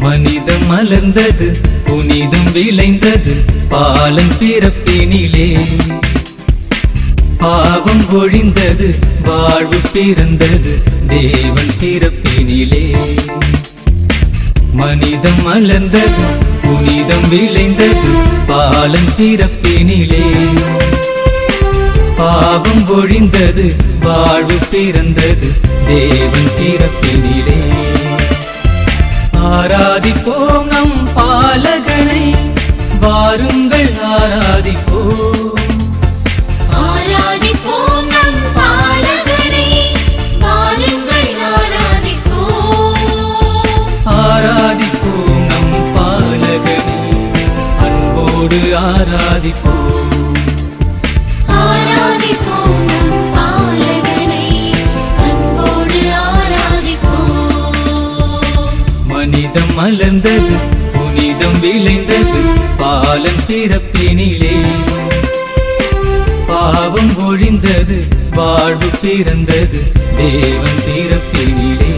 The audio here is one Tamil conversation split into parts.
மனிதம் மலர்ந்தது புனிதம் விளைந்தது பாலன் பிறப்பினிலே பாவம் ஒழிந்தது வாழ்வு பிறந்தது தேவன் பிறப்பினிலே மனிதம் மலர்ந்தது புனிதம் விளைந்தது பாலன் பிறப்பினிலே பாவம் ஒழிந்தது வாழ்வு பிறந்தது தேவன் பிறப்பினிலே ஆராதிப்போம் நம் பாலகனை வாருங்கள் ஆராதிப்போம் ஆராதிப்போம் நம் பாலகனை வாருங்கள் ஆராதிப்போம் ஆராதிப்போம் நம் பாலகனை அன்போடு ஆராதிப்போம் ஆராதிப்போம் நம் பாலகனை அன்போடு ஆராதிப்போம் மனிதம் மலர்ந்தது புனிதம் விளைந்தது பாலன் பிறப்பினிலே பாவம் ஒழிந்தது வாழ்வு பிறந்தது தேவன் பிறப்பினிலே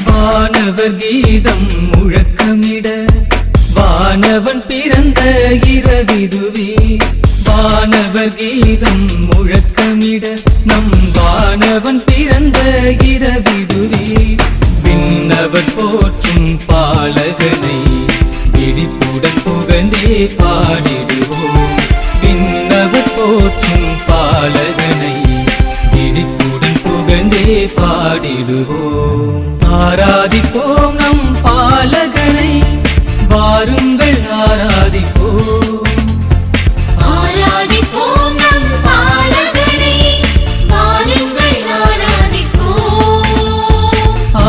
வானவர் கீதம் முழக்கமிட வானவன் பிறந்த இரவிதுவே வானவர் கீதம் முழக்கமிட நம் வானவன் பிறந்த இரவிதுவே விண்ணவர் போற்றும் பாலகனை விழிப்புடன் புகழ்ந்தே பாடிடுவோம் விண்ணவர் போற்றும் பாலகனை விழிப்புடன் புகழ்ந்தே பாடிடுவோம் ஆராதிப்போம் நம் பாலகனை வாருங்கள் ஆராதிப்போம் ஆராதிப்போம் நம் பாலகனை வாருங்கள் ஆராதிப்போம்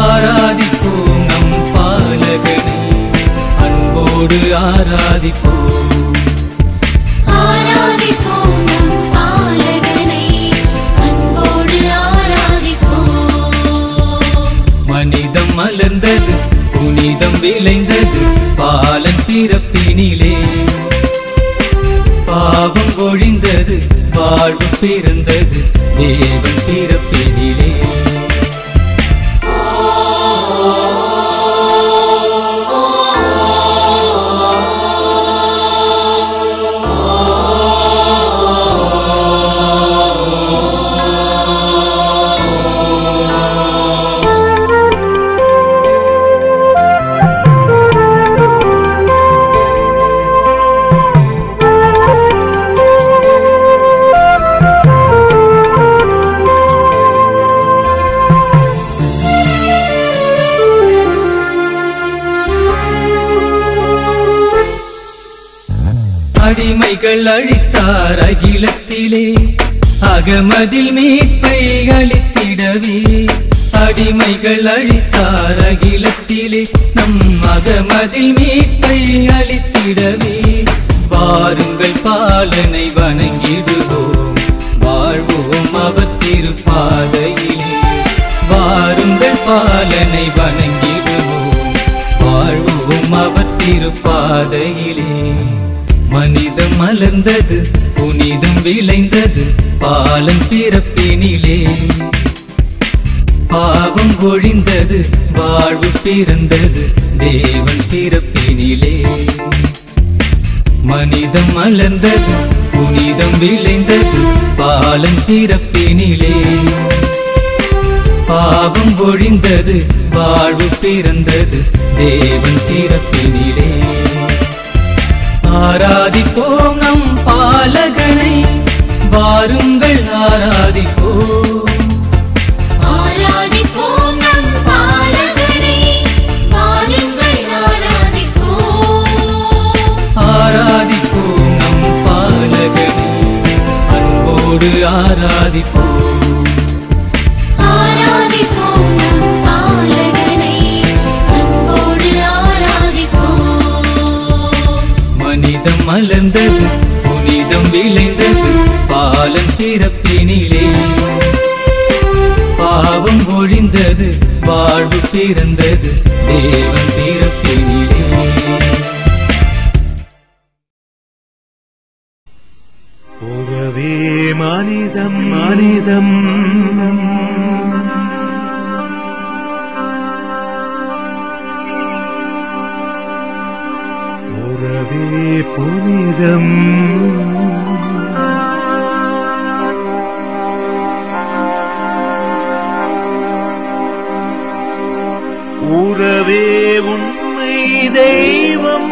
ஆராதிப்போம் நம் பாலகனை அன்போடு ஆராதிப்போம் ஆராதிப்போம் நம் பாலகனை அன்போடு ஆராதிப்போம் மனிதம் மலர்ந்தது புனிதம் விளைந்தது பாலன் பிறப்பினிலே பாவம் ஒழிந்தது வாழ்வு பிறந்தது தேவன் பிறப்பினிலே அடிமைகள் அழித்தார் அகிலத்திலே அகமதில் மீட்பை அளித்திடவே அடிமைகள் அழித்தார் அகிலத்திலே நம் அகமதில் மீட்பை அளித்திடவே வாருங்கள் பாலனை வணங்கிடுவோம் வாழ்வோம் அவர் திருப்பாதையிலே வாருங்கள் பாலனை வணங்கிடுவோம் வாழ்வோம் அவர் திருப்பாதையிலே மனிதம் மலர்ந்தது புனிதம் விளைந்தது பாலன் பிறப்பினிலே பாவம் ஒழிந்தது வாழ்வு பிறந்தது தேவன் பிறப்பினிலே மனிதம் மலர்ந்தது புனிதம் விளைந்தது பாலன் பிறப்பினிலே பாவம் ஒழிந்தது வாழ்வு பிறந்தது தேவன் பிறப்பினிலே ஆராதிப்போம் நம் பாலக அன்போடு ஆராதிப்போம். ஆராதிப்போம் நம் பாலகனை, அன்போடு ஆராதிப்போம். மனிதம் மலர்ந்தது, புனிதம் விளைந்தது, பாலன் பிறப்பினிலே. பாவம் ஒழிந்தது, வாழ்வு பிறந்தது, தேவன் பிறப்பினிலே. உறவே மனிதம் மனிதம் உறவே புனிதம் உறவே உண்மை தெய்வம்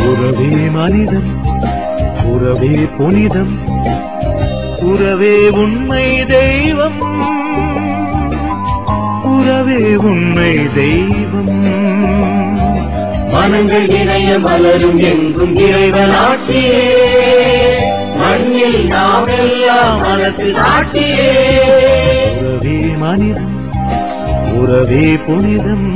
உறவே மனிதம் உறவே புனிதம் உறவே உண்மை தெய்வம் உறவே உண்மை தெய்வம் மனங்கள் இணைய மலரும் எங்கும் இறைவனாட்சியே மண்ணில் நாம் எல்லாம் மனத்து சாட்சியே உறவே மனிதம் உறவே புனிதம்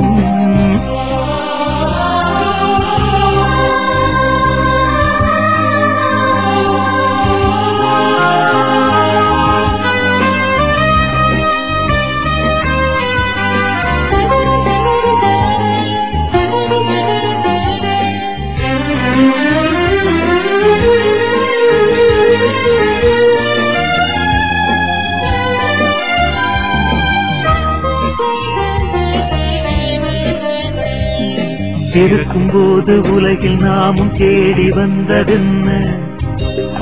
இருக்கும் போது உலகில் நாமும் தேடி வந்ததென்ன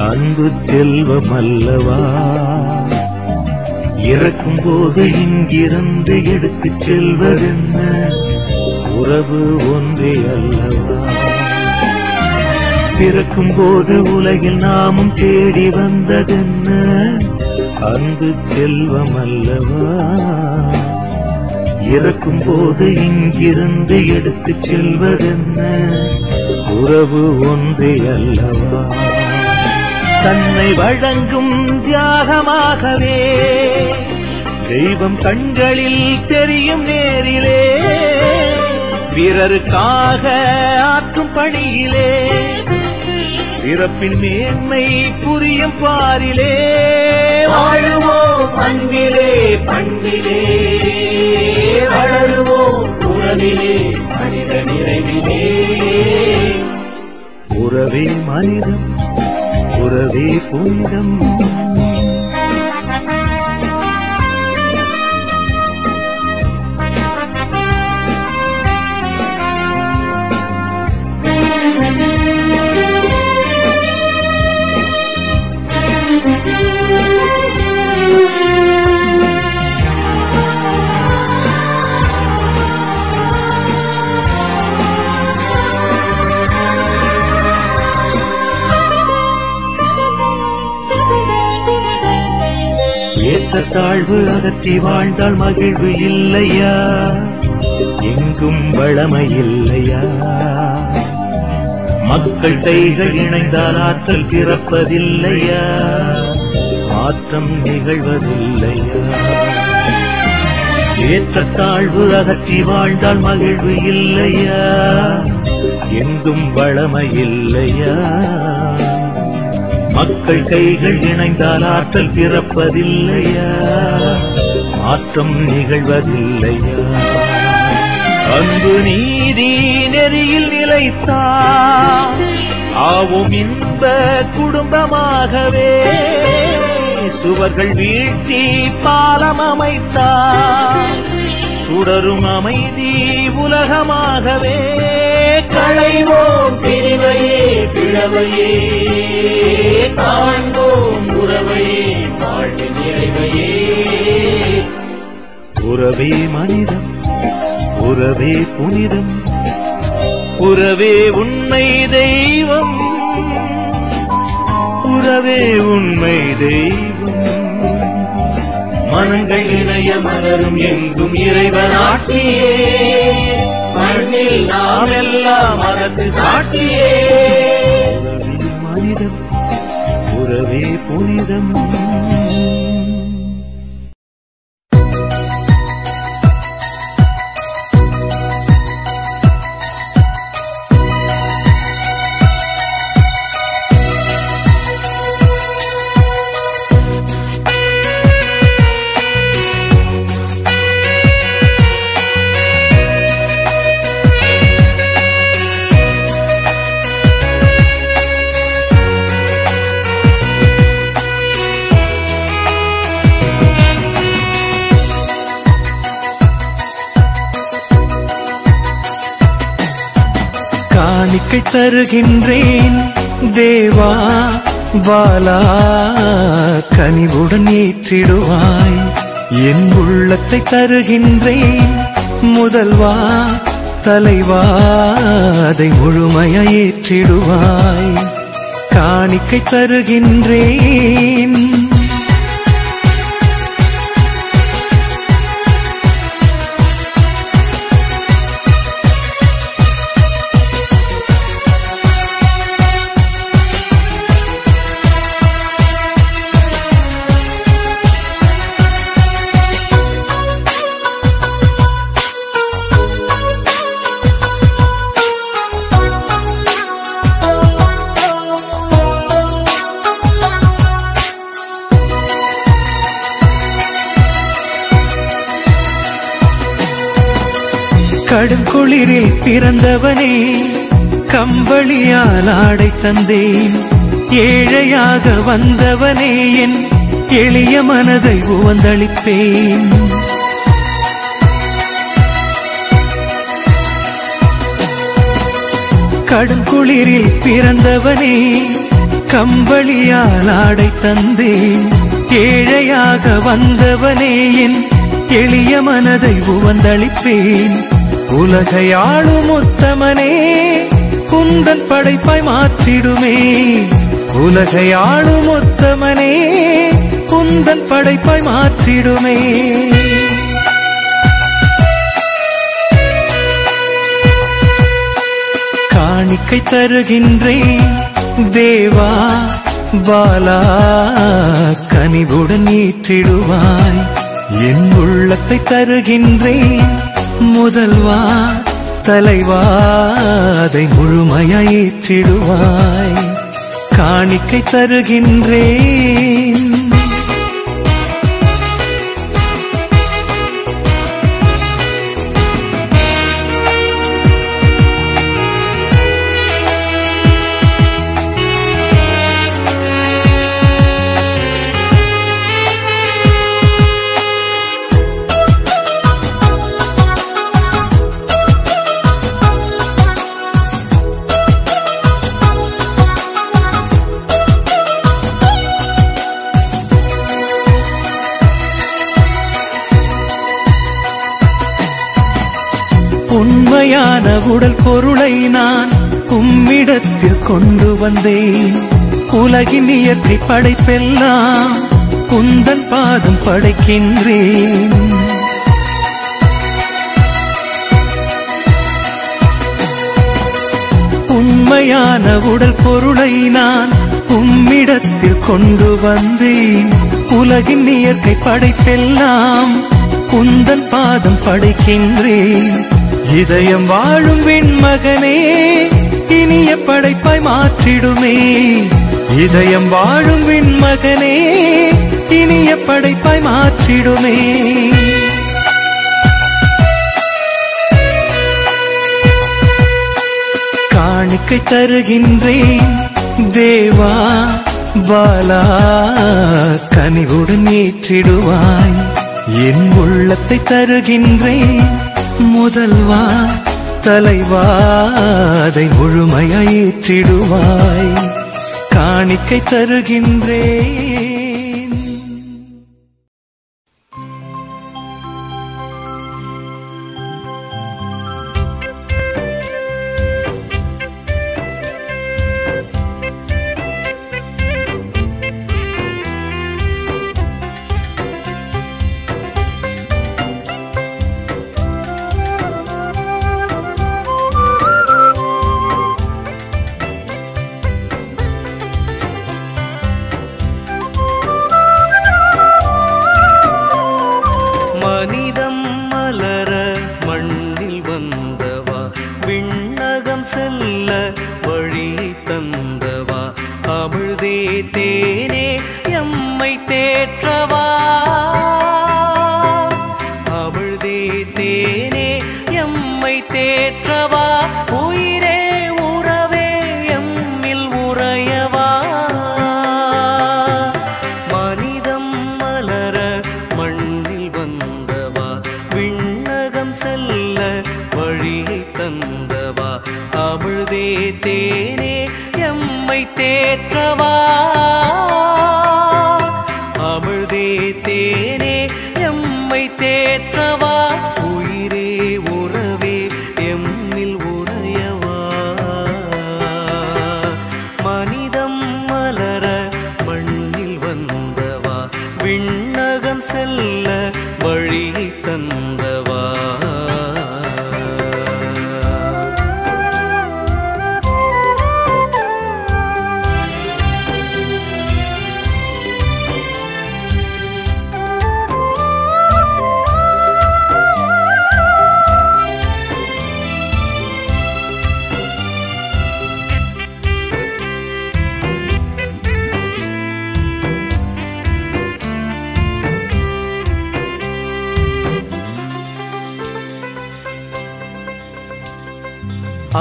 அன்பு செல்வம் அல்லவா இறக்கும் போது இங்கிருந்து எடுத்துச் செல்வதென்ன உறவு ஒன்றே அல்லவா பிறக்கும் போது உலகில் நாமும் தேடி வந்ததென்ன அன்பு செல்வம் அல்லவா இறக்கும் போது இங்கிருந்து எடுத்துச் செல்வதென்ன உறவு ஒன்றே அல்லவா தன்னை வழங்கும் தியாகமாகவே தெய்வம் கண்களில் தெரியும் நேரிலே பிறருக்காக ஆற்றும் பணியிலே பிறப்பின் மேன்மை புரியும் பாரிலே வாழுவோம் அன்பிலே பண்பிலே வளருவோம் உறவிலே மனித நிறைவிலே உறவே மனிதம் உறவே புனிதம் தாழ்வு அகற்றி வாழ்ந்தால் மகிழ்வு இல்லையா எங்கும் வளமை இல்லையா மக்கள் கைகள் இணைந்தால் ஆற்றல் பிறப்பதில்லையா மாற்றம் நிகழ்வதில்லையா ஏற்ற தாழ்வு அகற்றி வாழ்ந்தால் மகிழ்வு இல்லையா எங்கும் வளமை இல்லையா மக்கள் கைகள் இணைந்தால் ஆற்றல் பிறப்பதில்லையா மாற்றம் நிகழ்வதில்லையா அன்பு நீதி நெறியில் நிலைத்தால் ஆவும் இன்ப குடும்பமாகவே சுவர்கள் வீழ்த்தி பாலம் அமைத்தால் சுடரும் அமைதி உலகமாகவே களைவோம் பிரிவையே பிளவையே காண்போம் உறவையே வாழ்வின் நிறைவையே உறவே மனிதம், உறவே புனிதம், உறவே உண்மை தெய்வம், உறவே உண்மை தெய்வம். மனங்கள் இணைய மலரும் எங்கும் இறைவன் ஆட்சியே, மண்ணில் நாம் எல்லாம் மனத்து சாட்சியே. உறவே மனிதம், உறவே புனிதம். காணிக்கை தருகின்றேன் தேவா பாலா, கனிவுடன் ஏற்றிடுவாய். என் உள்ளத்தை தருகின்றேன் முதல்வா தலைவா, அதை முழுமையாய் ஏற்றிடுவாய். காணிக்கை தருகின்றேன். கடும் குளிரில் பிறந்தவனே, கம்பளியால் ஆடை தந்தேன். ஏழையாக வந்தவனே, என் எளிய மனதை உவந்தளிப்பேன். கடும் குளிரில் பிறந்தவனே, கம்பளியால் ஆடை தந்தேன். ஏழையாக வந்தவனே, என் எளிய மனதை உவந்தளிப்பேன். உலகையாளும் உத்தமனே, குந்தன் படைப்பாய் மாற்றிடுமே. உலகையாளும் உத்தமனே, குந்தன் படைப்பாய் மாற்றிடுமே. காணிக்கை தருகின்றேன் தேவா பாலா, கனிவுடன் ஏற்றிடுவாய். என் உள்ளத்தை தருகின்றேன் முதல்வா தலைவா, அதை முழுமையாய் ஏற்றிடுவாய். காணிக்கை தருகின்றேன். உண்மையான உடல் பொருளை நான் உம்மிடத்தில் கொண்டு வந்தேன். உலகின் இயற்கை படைப்பெல்லாம் உந்தன் பாதம் படைக்கின்றேன். உண்மையான உடல் பொருளை நான் உம்மிடத்தில் கொண்டு வந்தேன். உலகின் இயற்கை படைப்பெல்லாம் உந்தன் பாதம் படைக்கின்றேன். இதயம் வாழும் விண்மகனே, இனிய படைப்பாய் மாற்றிடுமே. இதயம் வாழும் விண்மகனே, இனிய படைப்பாய் மாற்றிடுமே. காணிக்கை தருகின்றேன் தேவா பாலா, கனிவுடன் ஏற்றிடுவாய். என் உள்ளத்தை தருகின்றேன் முதல்வா தலைவா, அதை முழுமையாய் ஏற்றிடுவாய். காணிக்கை தருகின்றேன். தேனே எம்மை தேற்றவா உயிரே உறவே எம்மில் உறையவா மனிதம் மலர மண்ணில் வந்தவா விண்ணகம் செல்ல வழி தந்தவா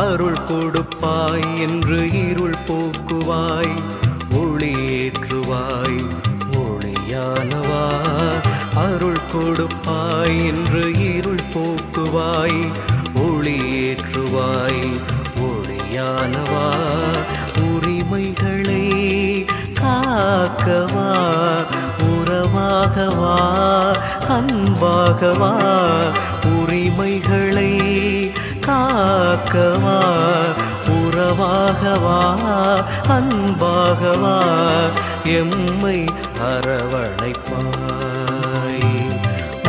அருள் கொடுப்பாய் என்று இருள் போக்குவாய் ஒளியேற்றுவாய் ஒளியானவா அருள் கொடுப்பாய் என்று இருள் போக்குவாய் ஒளியேற்றுவாய் ஒளியானவா உரிமைகளை காக்கவா உறவாகவா அன்பாகவா உரிமைகளை காக்கவா உறவாகவா அன்பாகவா எம்மை அரவணைப்பாய்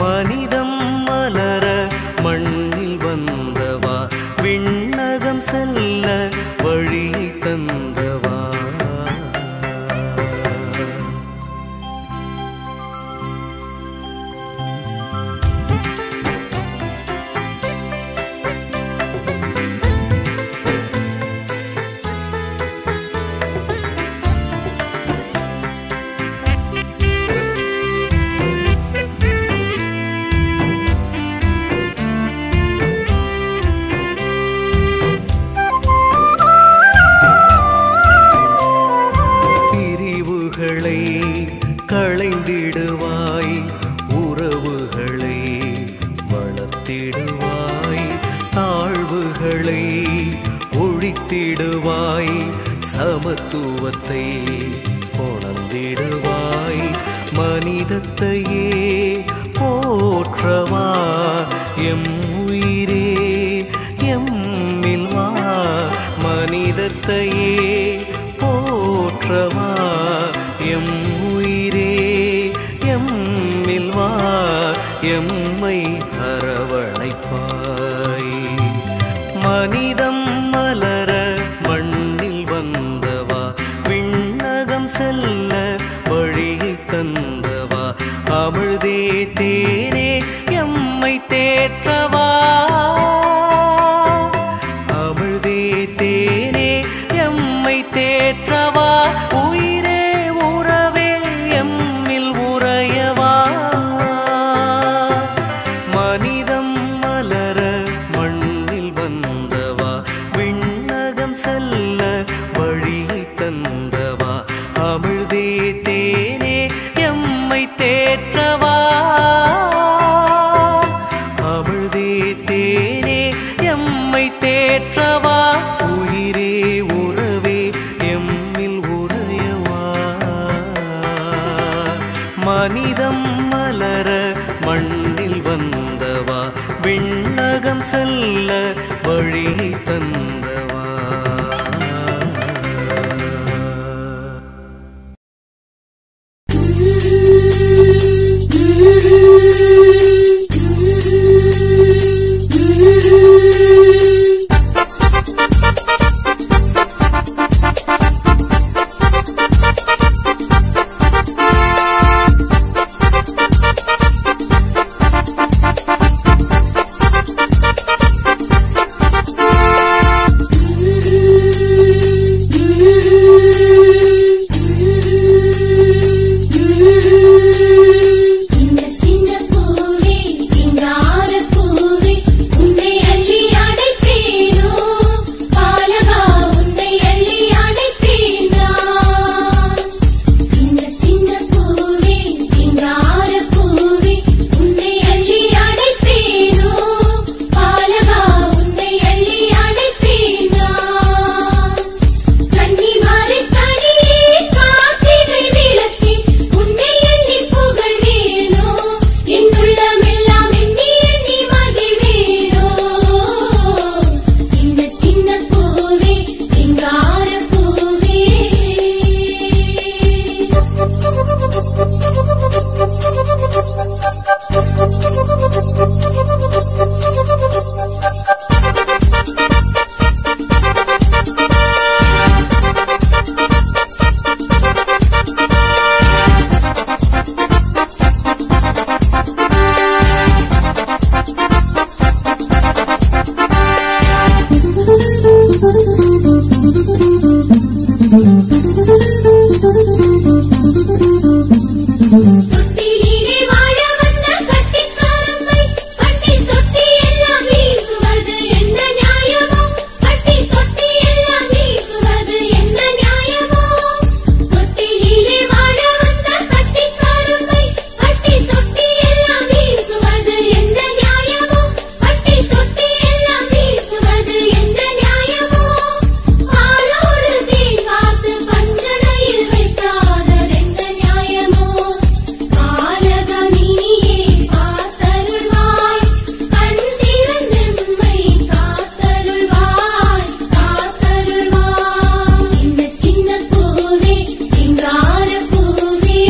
மனிதம் மலர மண்ணில் வந்தவா விண்ணகம் செல்ல வழி தந்தவா களைந்திடுவாய் உறவுகளை வளர்த்திடுவாய் தாழ்வுகளை ஒழித்திடுவாய் சமத்துவத்தை உணர்ந்திடுவாய் மனிதத்தையே போற்றவா எம் உயிரே எம்மில் வா மனிதத்தையே போற்றவா எம் உயிரே எம்மில் வா எம்மை அரவணைப்பாய் மனிதம் மலர மண்ணில் வந்தவா விண்ணகம் செல்ல வழி தந்தவா அமிழ்தே தேனே எம்மை தேற்றவா அமிழ்தே தேனே எம்மை தேற்றவா உயிரே உறவே எம்மில் உறையவா மனிதம் மலர மண்ணில் வந்தவா விண்ணகம் செல்ல வழி தந்தவா அமிழ்தே தேனே எம்மை தேற்றவா அமிழ்தே தேனே எம்மை தேற்றவா உயிரே உறவே எம்மில் உறையவா மனிதம் மலர மண்ணில் வந்தவா விண்ணகம் செல்ல வழி தந்தவா தொட்டிலே வாழ வந்த கட்டிக்காரம்மை பட்டி தொட்டி எல்லாம் வீசுவது என்ன நியாயமோ பட்டி தொட்டி எல்லாம் வீசுவது என்ன நியாயமோ தொட்டிலே வாழ வந்த கட்டிக்காரம்மை பட்டி தொட்டி எல்லாம் வீசுவது என்ன நியாயமோ பட்டி தொட்டி எல்லாம் வீசுவது என்ன நியாயமோ பாலோடு தேன் காத்து பஞ்சனையில் வைக்காதது என்ன நியாயமோ காலகனியே காத்தருள்வாய் கண் திறந்து நம்மை காத்தருள்வாய் காத்தருள்வாய் இந்த சின்ன பூவே சிங்கார பூவே